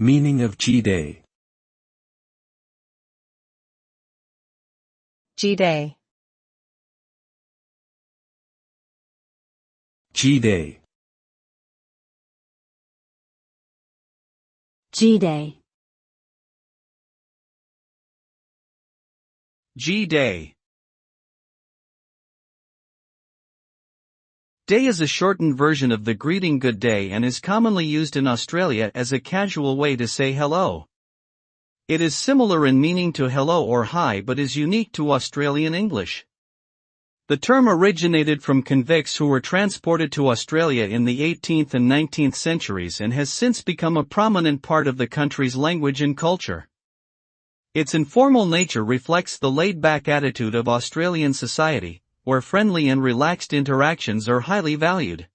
Meaning of G-Day. G-Day. G-Day. G-Day. G-Day. Day is a shortened version of the greeting good day and is commonly used in Australia as a casual way to say hello. It is similar in meaning to hello or hi but is unique to Australian English. The term originated from convicts who were transported to Australia in the 18th and 19th centuries and has since become a prominent part of the country's language and culture. Its informal nature reflects the laid-back attitude of Australian society, where friendly and relaxed interactions are highly valued.